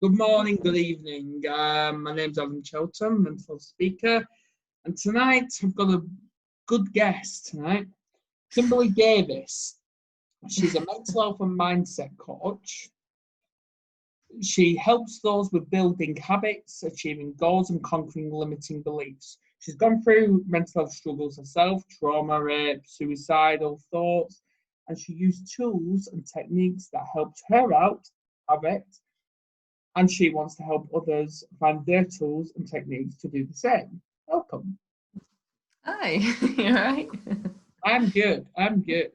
Good morning, good evening. My name's Adam Chelton, mental speaker, and tonight I've got a good guest tonight, Kimberley Davies. She's a mental health and mindset coach. She helps those with building habits, achieving goals, and conquering limiting beliefs. She's gone through mental health struggles herself, trauma, rape, suicidal thoughts, and she used tools and techniques that helped her out of it, and she wants to help others find their tools and techniques to do the same. Welcome. Hi, you all right? I'm good. I'm good.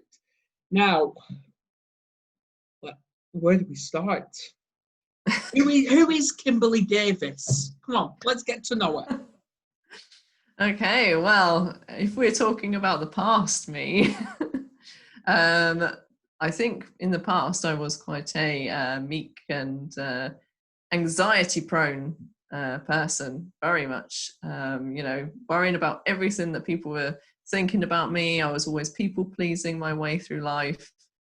Now, where do we start? Who is Kimberley Davies? Come on, let's get to know her. Okay, well, if we're talking about the past me, I think in the past I was quite a meek and anxiety-prone person, very much. Worrying about everything that people were thinking about me. I was always people-pleasing my way through life,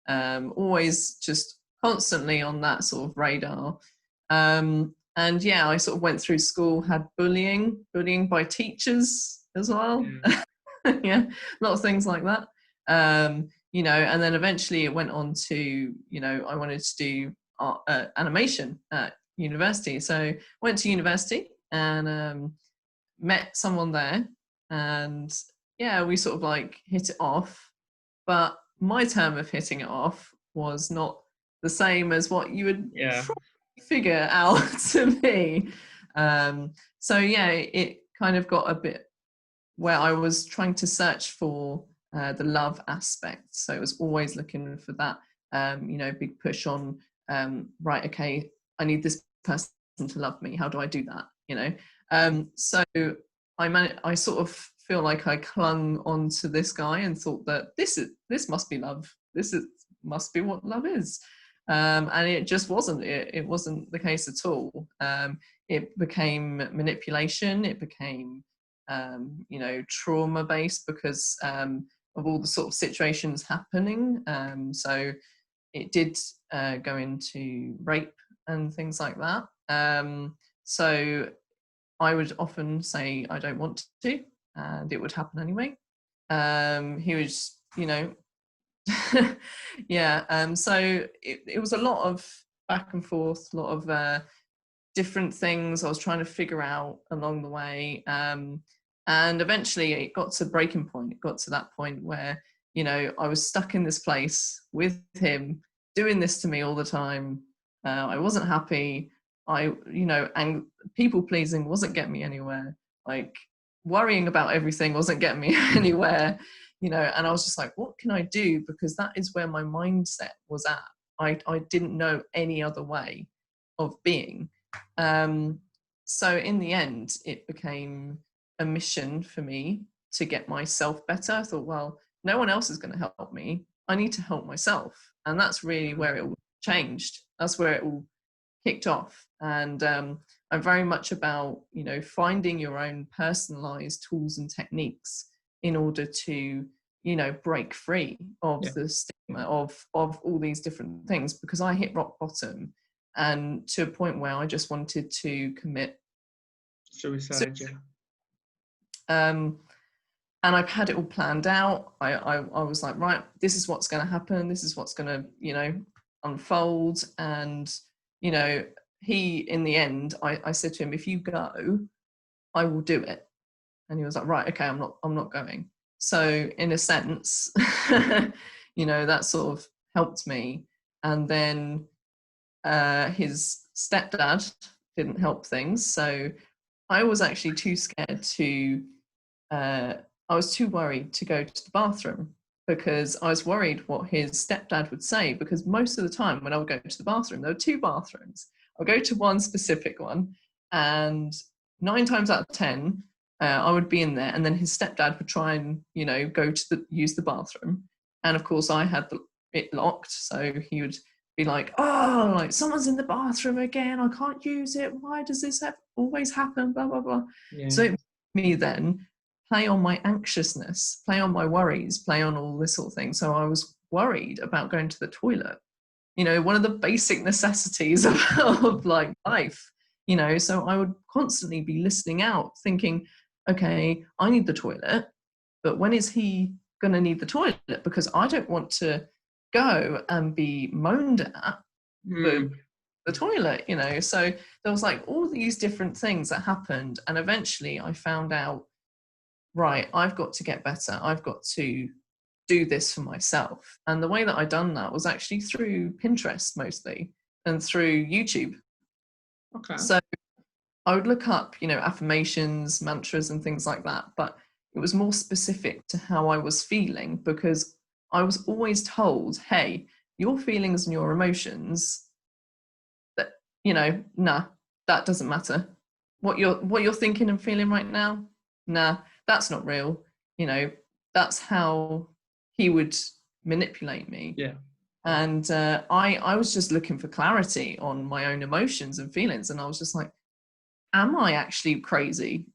always just constantly on that sort of radar. And yeah, I sort of went through school, had bullying by teachers as well. Yeah, a lot of things like that. And then eventually it went on to, I wanted to do art, animation at university. So went to university and met someone there, and yeah, we sort of like hit it off. But my term of hitting it off was not the same as what you would probably figure out to me. So yeah, it kind of got a bit where I was trying to search for the love aspect. So it was always looking for that, big push on, right, okay, I need this person to love me. How do I do that? So I sort of feel like I clung on to this guy and thought that this must be love. Must be what love is. And it just wasn't. It wasn't the case at all. It became manipulation. It became trauma based because of all the sort of situations happening. So it did go into rape and things like that. So I would often say I don't want to, and it would happen anyway. He was, yeah. So it was a lot of back and forth, a lot of different things I was trying to figure out along the way. And eventually it got to breaking point. It got to that point where, I was stuck in this place with him doing this to me all the time. I wasn't happy. And people pleasing wasn't getting me anywhere. Like worrying about everything wasn't getting me anywhere, and I was just like, what can I do? Because that is where my mindset was at. I didn't know any other way of being. So in the end, it became a mission for me to get myself better. I thought, well, no one else is going to help me. I need to help myself. And that's really where it all changed. That's where it all kicked off. And I'm very much about, finding your own personalized tools and techniques in order to, break free of the stigma of all these different things, because I hit rock bottom and to a point where I just wanted to commit suicide. And I've had it all planned out. I was like, right, this is what's going to happen. This is what's going to, unfold. And, he, in the end, I said to him, if you go, I will do it. And he was like, right, okay, I'm not going. So in a sense, that sort of helped me. And then his stepdad didn't help things. So I was actually too scared to, I was too worried to go to the bathroom, because I was worried what his stepdad would say, because most of the time when I would go to the bathroom, there were two bathrooms. I'll go to one specific one, and 9 times out of 10, I would be in there, and then his stepdad would try and, go to use the bathroom. And of course I had it locked, so he would be like, oh, like someone's in the bathroom again, I can't use it, why does this always happen, blah blah blah. So it made me then play on my anxiousness, play on my worries, play on all this sort of thing. So I was worried about going to the toilet, you know, one of the basic necessities of like life, you know. So I would constantly be listening out, thinking, okay, I need the toilet, but when is he going to need the toilet? Because I don't want to go and be moaned at for the toilet, you know. So there was like all these different things that happened, and eventually I found out, right, I've got to get better. I've got to do this for myself. And the way that I done that was actually through Pinterest mostly, and through YouTube. Okay. So I would look up, you know, affirmations, mantras and things like that, but it was more specific to how I was feeling, because I was always told, hey, your feelings and your emotions, that, you know, nah, that doesn't matter. What you're thinking and feeling right now, nah, that's not real. You know, that's how he would manipulate me. Yeah. And I was just looking for clarity on my own emotions and feelings, and I was just like, am I actually crazy?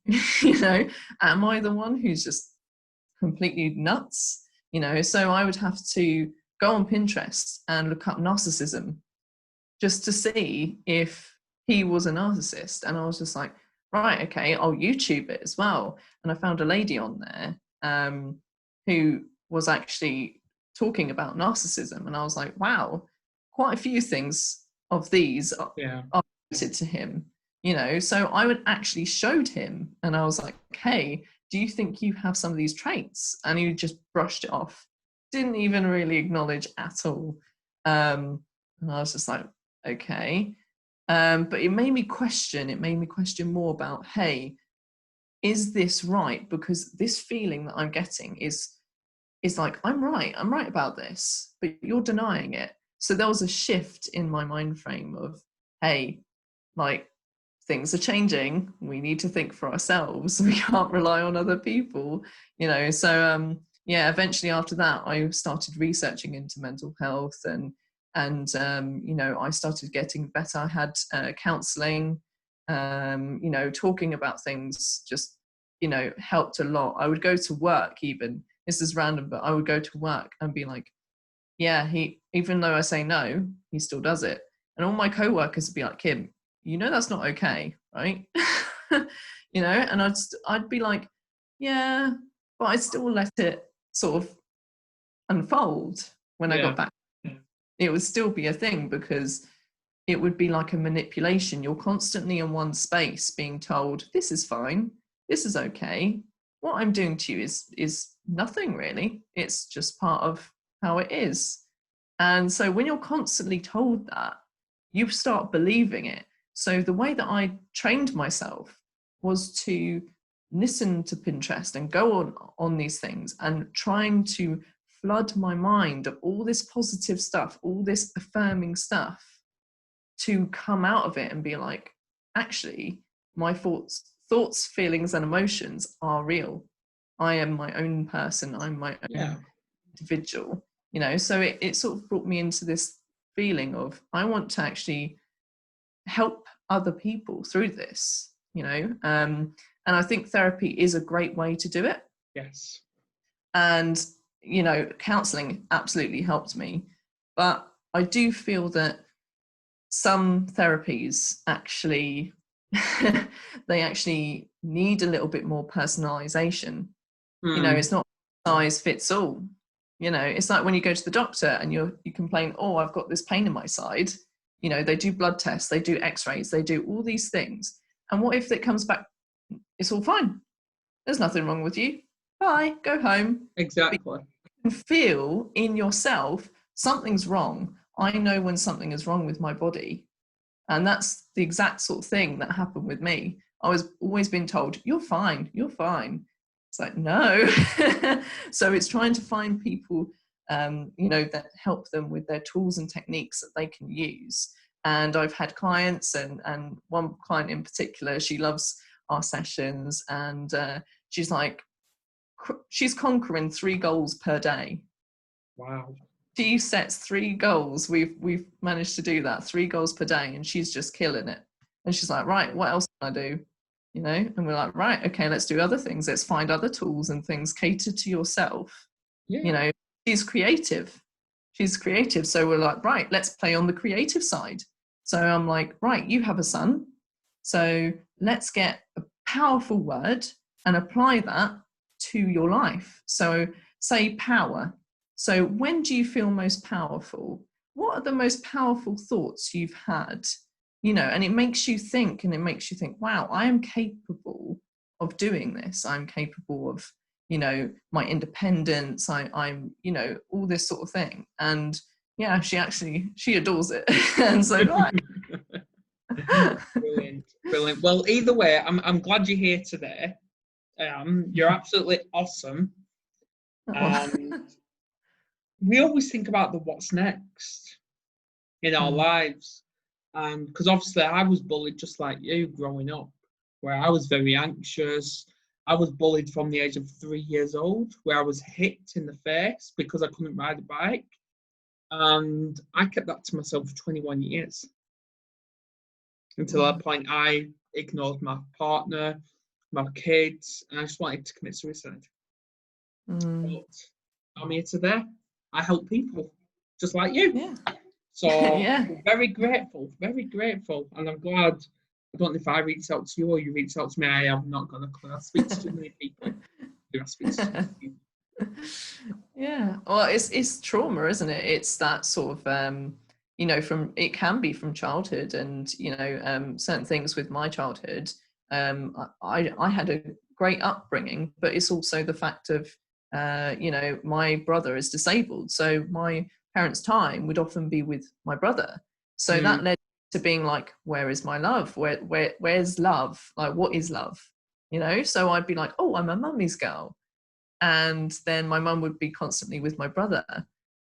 You know, am I the one who's just completely nuts? You know, so I would have to go on Pinterest and look up narcissism just to see if he was a narcissist. And I was just like, right, okay, I'll YouTube it as well. And I found a lady on there who was actually talking about narcissism. And I was like, wow, quite a few things of these are related to him, you know. So I would actually showed him, and I was like, hey, do you think you have some of these traits? And he just brushed it off, didn't even really acknowledge at all. And I was just like, okay. But it made me question more about, hey, is this right? Because this feeling that I'm getting is like, I'm right about this, but you're denying it. So there was a shift in my mind frame of, hey, like, things are changing. We need to think for ourselves. We can't rely on other people, you know. So yeah, eventually after that, I started researching into mental health, and you know, I started getting better. I had counselling, you know, talking about things just, you know, helped a lot. I would go to work, even, this is random, but I would go to work and be like, yeah, he, even though I say no, he still does it. And all my co-workers would be like, Kim, you know that's not okay, right? You know, and I'd be like, yeah, but I'd still let it sort of unfold. When I got back, it would still be a thing, because it would be like a manipulation. You're constantly in one space being told, this is fine, this is okay, what I'm doing to you is nothing really, it's just part of how it is. And so when you're constantly told that, you start believing it. So the way that I trained myself was to listen to Pinterest and go on these things, and trying to flood my mind of all this positive stuff, all this affirming stuff, to come out of it and be like, actually, my thoughts, feelings, and emotions are real. I am my own person. I'm my own individual, you know. So it sort of brought me into this feeling of, I want to actually help other people through this, you know. And I think therapy is a great way to do it. Yes. And, you know, counseling absolutely helped me. But I do feel that some therapies actually they actually need a little bit more personalization. You know, it's not size fits all. You know, it's like when you go to the doctor and you complain, oh, I've got this pain in my side. You know, they do blood tests, they do x-rays, they do all these things, and what if it comes back, it's all fine, there's nothing wrong with you, bye, go home. Exactly. But you can feel in yourself something's wrong. I know when something is wrong with my body. And that's the exact sort of thing that happened with me. I was always being told, you're fine, you're fine. It's like, no. So it's trying to find people, you know, that help them with their tools and techniques that they can use. And I've had clients, and one client in particular, she loves our sessions, and she's like, she's conquering 3 goals per day. Wow. She sets 3 goals. We've managed to do that, 3 goals per day, and she's just killing it. And she's like, right, what else can I do? You know, and we're like, right, okay, let's do other things. Let's find other tools and things catered to yourself. You know, she's creative. she's creative. So we're like, right, let's play on the creative side. So I'm like, right, you have a son. So let's get a powerful word and apply that to your life. So say power. So when do you feel most powerful? What are the most powerful thoughts you've had? You know, and it makes you think, wow, I am capable of doing this. I'm capable of, you know, my independence. I'm, you know, all this sort of thing. And yeah, she adores it. And so do I. Brilliant, brilliant. Well, either way, I'm glad you're here today. You're absolutely awesome. And we always think about the what's next in our lives. And because obviously I was bullied just like you growing up, where I was very anxious. I was bullied from the age of 3 years old, where I was hit in the face because I couldn't ride a bike. And I kept that to myself for 21 years. Until that point, I ignored my partner, my kids, and I just wanted to commit suicide. But I'm here today. I help people, just like you. Yeah. So Yeah. very grateful, and I'm glad. I don't know if I reached out to you or you reached out to me. I have not got a clue. I speak to too many people. I speak to too many people. Yeah. Well, it's trauma, isn't it? It's that sort of you know, it can be from childhood, and you know, certain things with my childhood. I had a great upbringing, but it's also the fact of you know, my brother is disabled, so my parents' time would often be with my brother. So that led to being like, where is my love? Where's love? Like, what is love? You know? So I'd be like, oh, I'm a mummy's girl. And then my mum would be constantly with my brother.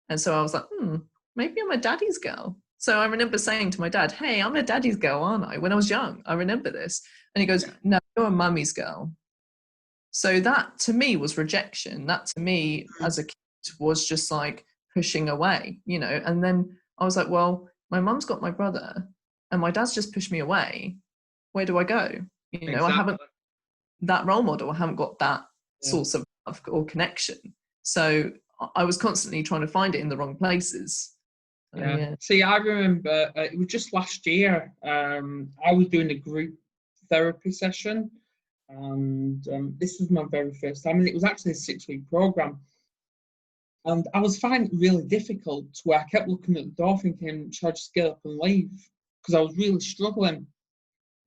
And so I was like, maybe I'm a daddy's girl. So I remember saying to my dad, hey, I'm a daddy's girl, aren't I? When I was young, I remember this. And he goes, no, you're a mummy's girl. So that to me was rejection. That to me as a kid was just like pushing away, you know. And then I was like, well, my mum's got my brother and my dad's just pushed me away. Where do I go? You know, I haven't that role model. I haven't got that source of love or connection. So I was constantly trying to find it in the wrong places. Yeah. See, I remember it was just last year. I was doing a group therapy session, and this was my very first time, and it was actually a 6-week program. And I was finding it really difficult, where I kept looking at the door thinking, should I just get up and leave? Because I was really struggling.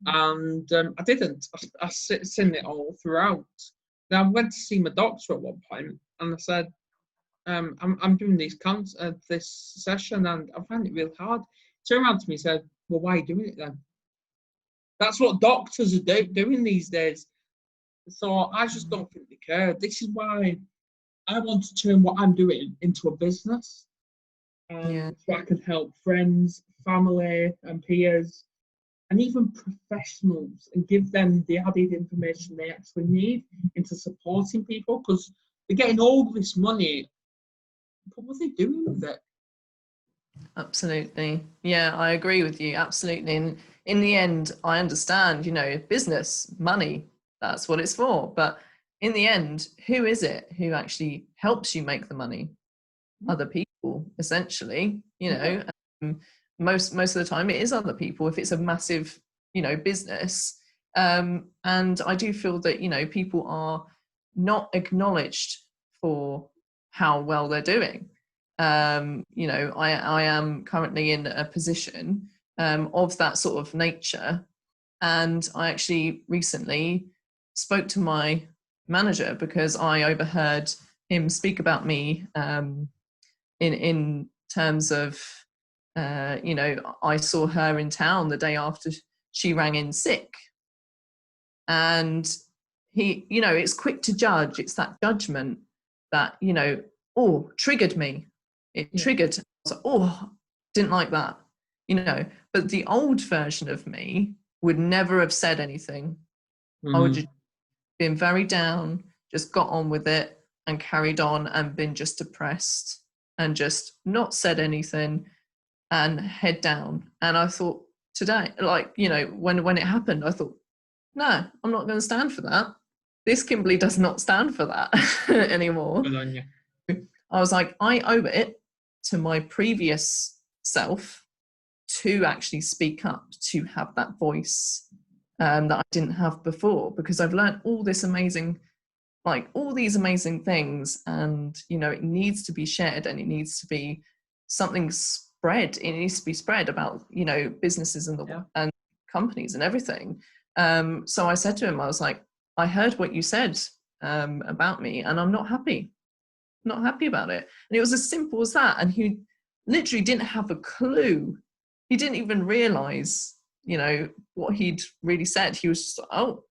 And I didn't. I seen it all throughout. Then I went to see my doctor at one point, and I said, I'm doing this session, and I find it really hard. He turned around to me and said, well, why are you doing it then? That's what doctors are doing these days. So I just don't think they care. This is why I want to turn what I'm doing into a business. So I can help friends, family, and peers, and even professionals, and give them the added information they actually need into supporting people, because they're getting all this money, but what are they doing with it? Absolutely. Yeah, I agree with you. Absolutely. And in the end, I understand, you know, business, money, that's what it's for. But in the end, who is it who actually helps you make the money? Other people, essentially, you know. Most of the time it is other people if it's a massive, you know, business. And I do feel that, you know, people are not acknowledged for how well they're doing. You know, I am currently in a position of that sort of nature, and I actually recently spoke to my manager because I overheard him speak about me in terms of you know, I saw her in town the day after she rang in sick, and he, you know, it's quick to judge. It's that judgment that, you know, oh, triggered me. It triggered. I was like, oh, didn't like that, you know. But the old version of me would never have said anything. I would have been very down, just got on with it and carried on, and been just depressed and just not said anything and head down. And I thought today, like, you know, when it happened, I thought, no, I'm not going to stand for that. This Kimberley does not stand for that anymore. Good on you. I was like, I owe it to my previous self to actually speak up, to have that voice that I didn't have before, because I've learned all this amazing, like all these amazing things, and you know, it needs to be shared, and it needs to be something spread. It needs to be spread about, you know, businesses and and companies and everything. So I said to him, I was like, I heard what you said about me, and I'm not happy about it. And it was as simple as that. And he literally didn't have a clue. He didn't even realize, you know, what he'd really said. He was just like, oh,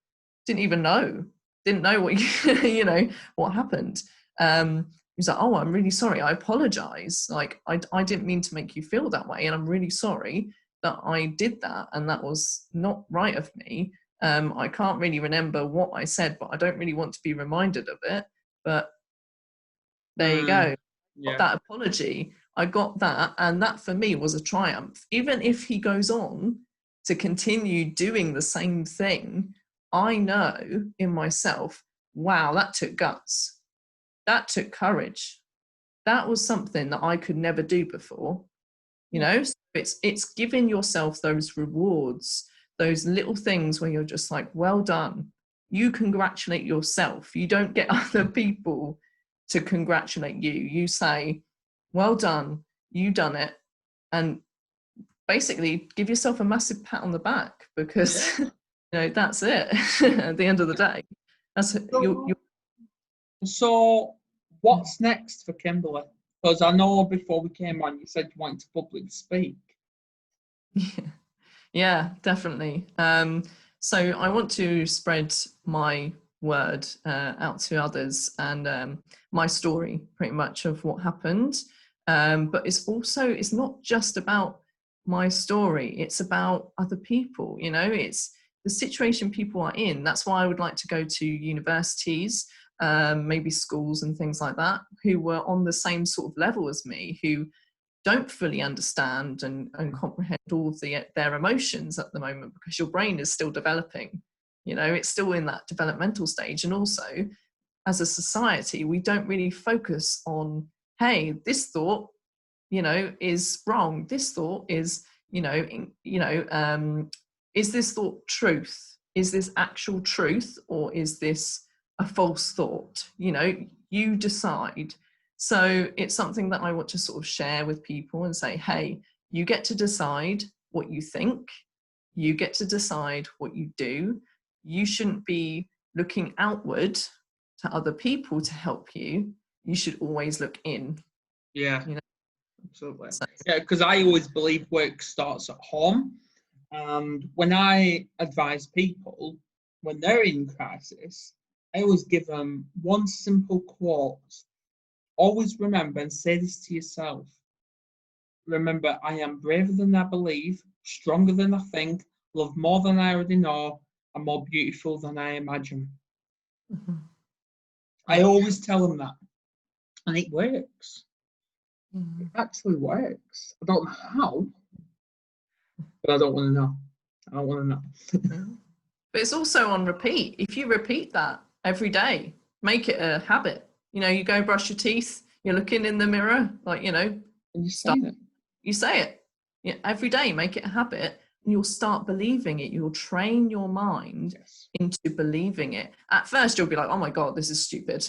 didn't know what you know, what happened. He was like, oh, I'm really sorry, I apologize, like I didn't mean to make you feel that way, and I'm really sorry that I did that, and that was not right of me. I can't really remember what I said, but I don't really want to be reminded of it. But there you go. Got that apology. I got that, and that for me was a triumph. Even if he goes on to continue doing the same thing, I know in myself, wow, that took guts. That took courage. That was something that I could never do before. You know, so it's giving yourself those rewards, those little things where you're just like, well done. You congratulate yourself. You don't get other people to congratulate you. You say, well done, you done it. And basically give yourself a massive pat on the back, because you know, that's it. At the end of the day, that's So what's next for Kimberley? Because I know before we came on, you said you wanted to publicly speak. Yeah, definitely. So I want to spread my word out to others, and my story pretty much of what happened. But it's not just about my story, it's about other people. You know, it's the situation people are in. That's why I would like to go to universities, maybe schools and things like that, who were on the same sort of level as me, who don't fully understand and comprehend all of their emotions at the moment, because your brain is still developing. You know, it's still in that developmental stage. And also, as a society, we don't really focus on, hey, this thought, you know, is wrong. This thought is, is this thought truth? Is this actual truth, or is this a false thought? You know, you decide. So it's something that I want to sort of share with people and say, hey, you get to decide what you think. You get to decide what you do. You shouldn't be looking outward to other people to help you. You should always look in. Yeah, you know? Absolutely. Yeah, because I always believe work starts at home. And when I advise people when they're in crisis, I always give them one simple quote. Always remember and say this to yourself. Remember, I am braver than I believe, stronger than I think, love more than I already know, and more beautiful than I imagine. Mm-hmm. I always tell them that. And it works. Mm-hmm. It actually works. I don't know how, but I don't want to know. I don't want to know. Yeah. But it's also on repeat. If you repeat that every day, make it a habit. You know, you go brush your teeth, you're looking in the mirror, like, you know, And you stop. say it. You say it. Yeah, every day, make it a habit, and you'll start believing it. You'll train your mind into believing it. At first, you'll be like, oh my God, this is stupid.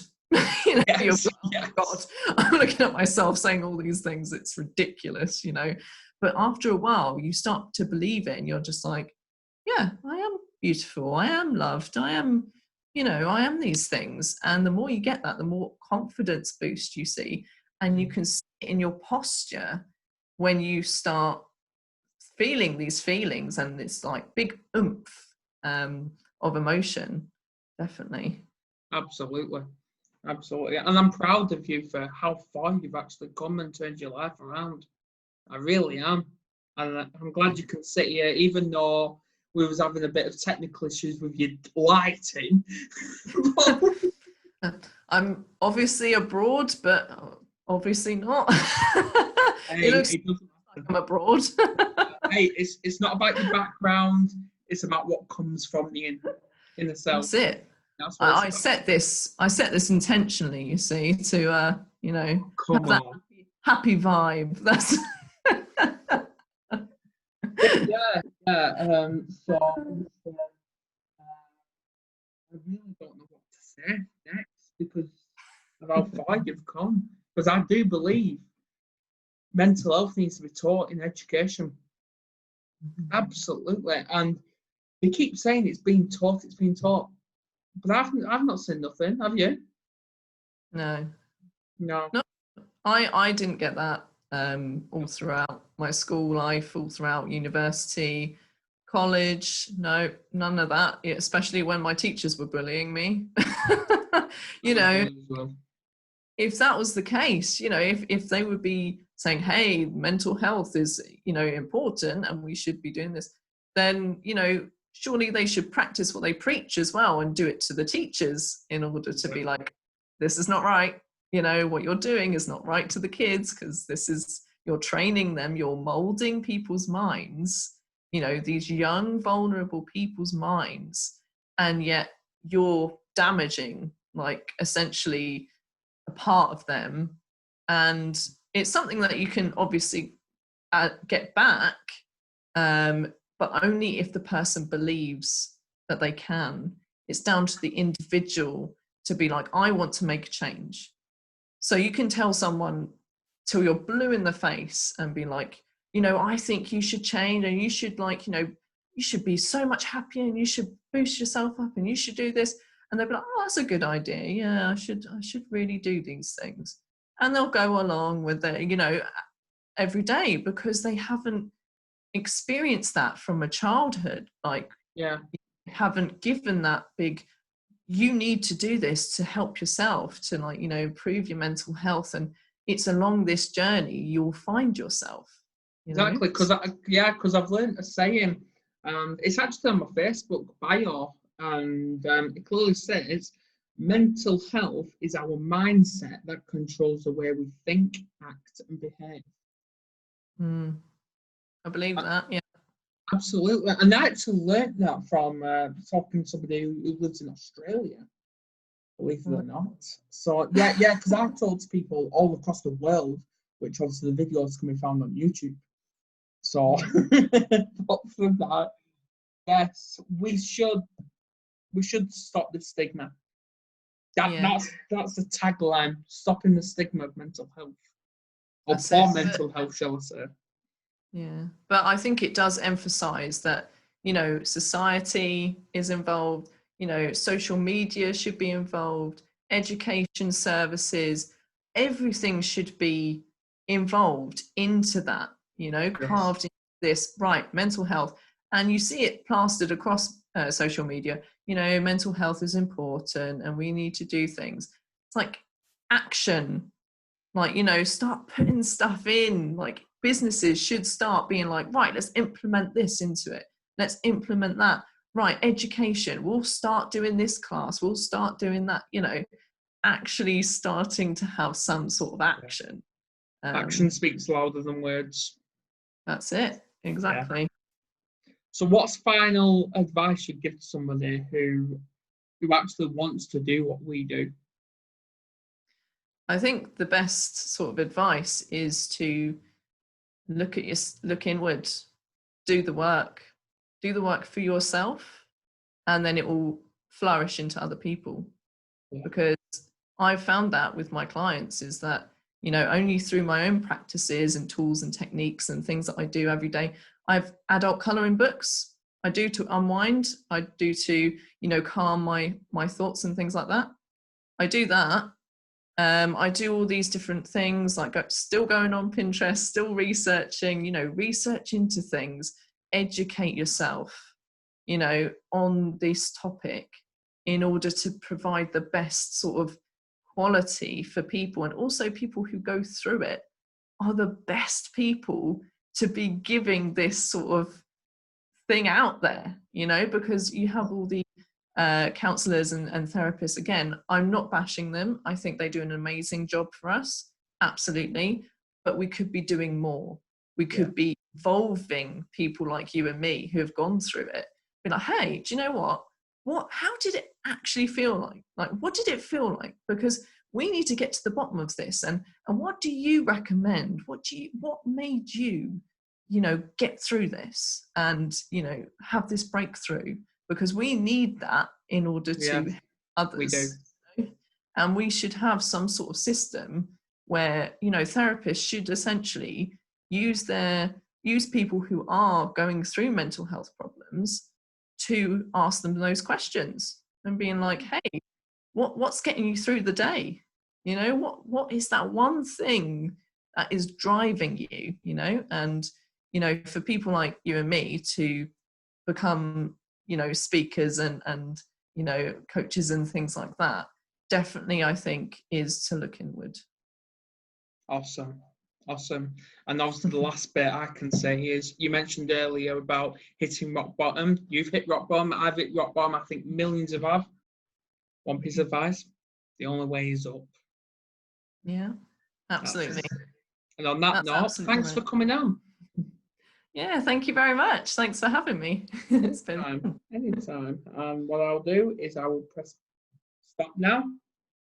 You know, you'll be like, oh my God, I'm looking at myself saying all these things. It's ridiculous, you know. But after a while, you start to believe it, and you're just like, yeah, I am beautiful. I am loved. I am, you know, I am these things. And the more you get that, the more confidence boost you see. And you can see it in your posture when you start feeling these feelings and this like big oomph of emotion. Definitely. Absolutely. Absolutely. And I'm proud of you for how far you've actually come and turned your life around. I really am. And I'm glad you can sit here, even though we was having a bit of technical issues with your lighting. I'm obviously abroad, but obviously not. Hey, it looks like I'm abroad. Hey, it's not about your background. It's about what comes from the inner self. That's it. That's what I set this intentionally, you see, to you know, come have that on. happy vibe. That's So I really don't know what to say next because of how far you've come. Because I do believe mental health needs to be taught in education. Absolutely. And they keep saying it's being taught, it's being taught. But I've not seen nothing, have you? no. No. No, I didn't get that all throughout my school life, all throughout university, college. No, none of that. Yeah, especially when my teachers were bullying me. You know, Well. if that was the case, you know, if they would be saying, hey, mental health is, you know, important and we should be doing this, then, you know, surely they should practice what they preach as well and do it to the teachers in order to be like, this is not right. You know, what you're doing is not right to the kids because this is, you're training them, you're molding people's minds, you know, these young, vulnerable people's minds, and yet you're damaging, like, essentially a part of them. And it's something that you can obviously get back, but only if the person believes that they can. It's down to the individual to be like, I want to make a change. So you can tell someone till you're blue in the face and be like, you know, I think you should change and you should, like, you know, you should be so much happier and you should boost yourself up and you should do this. And they'll be like, oh, that's a good idea. Yeah, I should really do these things. And they'll go along with it, you know, every day because they haven't experienced that from a childhood. Like, Yeah. haven't given that big, you need to do this to help yourself to, like, you know, improve your mental health. And it's along this journey you'll find yourself, you know. Exactly, because I've learned a saying, and it's actually on my Facebook bio, and it clearly says, "Mental health is our mindset that controls the way we think, act, and behave." I believe Uh, that, yeah. Absolutely, and I actually learned that from talking to somebody who lives in Australia. Believe it or not. So yeah, because I've talked to people all across the world, which obviously the videos can be found on YouTube. So, but for that, yes, we should stop the stigma. Yeah, That's the tagline: stopping the stigma of mental health, or that's it. poor mental health, shall I say? Yeah, but I think it does emphasize that, you know, society is involved, you know, social media should be involved, education services, everything should be involved into that, you know, Yes. carved into this, right, mental health. And you see it plastered across social media, you know, mental health is important and we need to do things. It's like action, like, you know, start putting stuff in. Like, businesses should start being like, right, let's implement this into it, let's implement that. Right, education, we'll start doing this class, we'll start doing that, you know, actually starting to have some sort of action. Action speaks louder than words. That's it, Yeah. exactly. So, what's final advice you'd give to somebody who actually wants to do what we do? I think the best sort of advice is to look inward, do the work, for yourself, and then it will flourish into other people. Yeah. Because I've found that with my clients is that, you know, only through my own practices and tools and techniques and things that I do every day. I've adult coloring books I do to unwind, I do to, you know, calm my thoughts and things like that. I do that. I do all these different things, like still going on Pinterest, still researching, you know, research into things, educate yourself, you know, on this topic in order to provide the best sort of quality for people. And also people who go through it are the best people to be giving this sort of thing out there, you know, because you have all the counselors and therapists. Again, I'm not bashing them. I think they do an amazing job for us, absolutely. But we could be doing more. We could be involving people like you and me who have gone through it. Be like, hey, do you know what? How did it actually feel like? Like, what did it feel like? Because we need to get to the bottom of this. And what do you recommend? What made you, get through this and, have this breakthrough? Because we need that in order Yeah, to help we do. others. And we should have some sort of system where, therapists should essentially use people who are going through mental health problems to ask them those questions and being like, hey, what's getting you through the day? What is that one thing that is driving you, and, for people like you and me to become, speakers and, coaches and things like that, definitely, I think, is to look inward. Awesome. And obviously the last bit I can say is, you mentioned earlier about hitting rock bottom. You've hit rock bottom. I've hit rock bottom. I think millions have. One piece of advice: the only way is up. Yeah, absolutely. And on that note, thanks for coming on. Yeah, thank you very much. Thanks for having me. It's been Anytime. And what I'll do is I will press stop now.